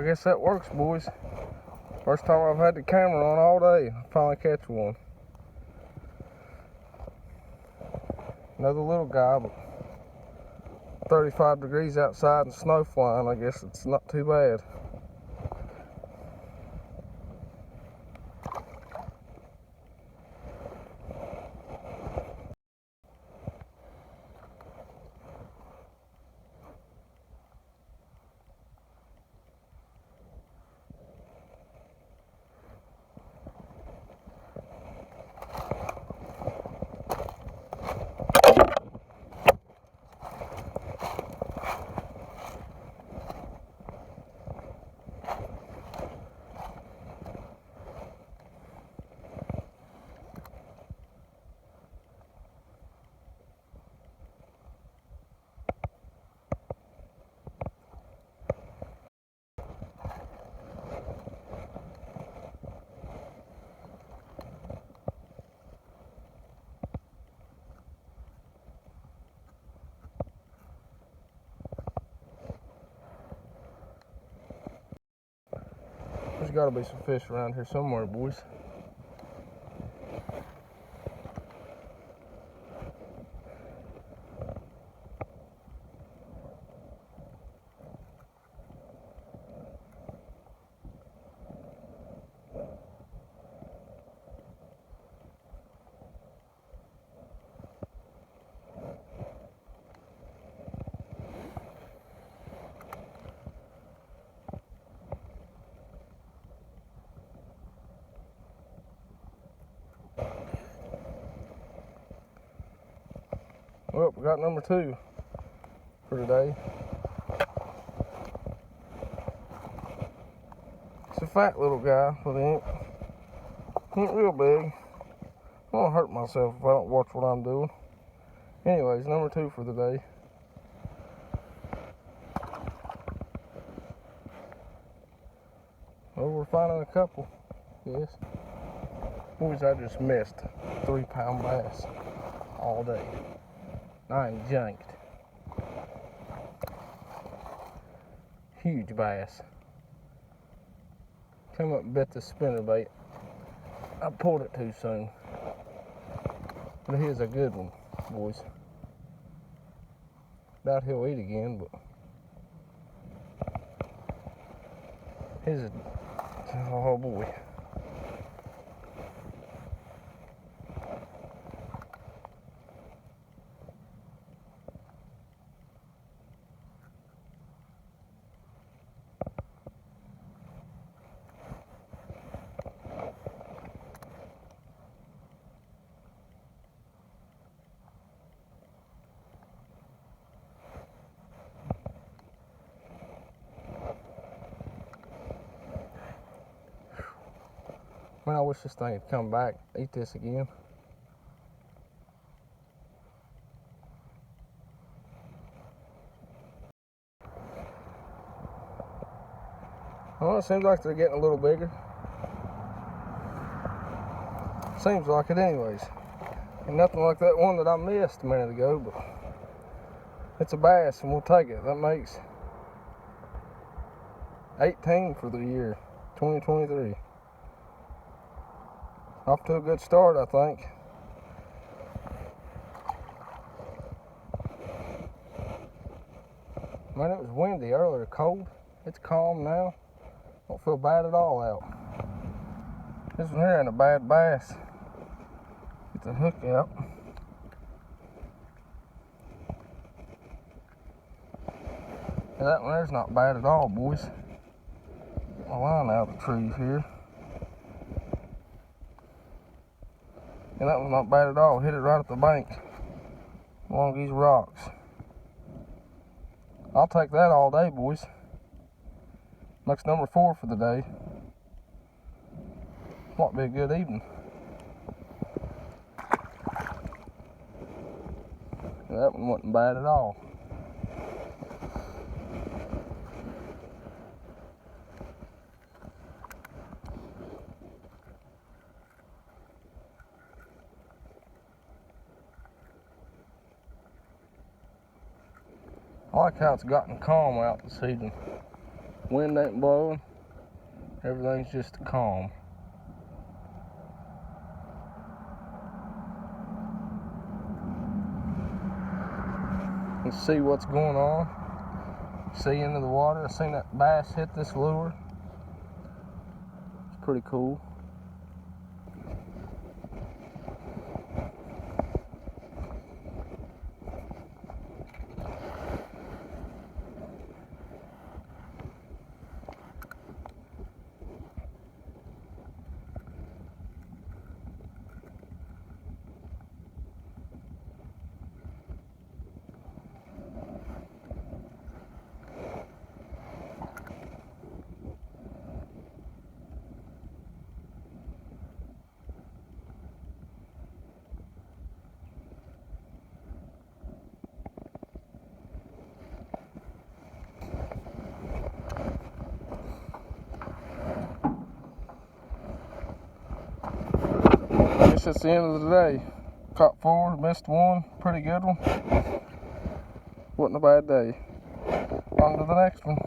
I guess that works, boys. First time I've had the camera on all day. I finally catch one. Another little guy, but 35 degrees outside and snow flying. I guess it's not too bad. There's got to be some fish around here somewhere, boys. Well, we got number 2 for today. It's a fat little guy, but he ain't real big. I'm gonna hurt myself if I don't watch what I'm doing. Anyways, number 2 for the day. Well, we're finding a couple. Yes. Boys, I just missed 3-pound bass all day. I am janked. Huge bass. Came up and bit the spinnerbait. I pulled it too soon. But here's a good one, boys. Doubt he'll eat again, but here's a, oh boy. Man, I wish this thing had come back, eat this again. Well, it seems like they're getting a little bigger. Seems like it anyways. And nothing like that one that I missed a minute ago, but it's a bass and we'll take it. That makes 18 for the year, 2023. Off to a good start, I think. Man, it was windy earlier, cold. It's calm now. Don't feel bad at all out. This one here ain't a bad bass. Get the hook out. And that one there's not bad at all, boys. Get my line out of the trees here. And that one's not bad at all. Hit it right at the bank along these rocks. I'll take that all day, boys. Next number 4 for the day. Might be a good evening. That one wasn't bad at all. I like how it's gotten calm out this evening. Wind ain't blowing. Everything's just calm. Let's see what's going on. See into the water. I seen that bass hit this lure. It's pretty cool. I guess that's the end of the day. Caught 4, missed 1, pretty good one. Wasn't a bad day. On to the next one.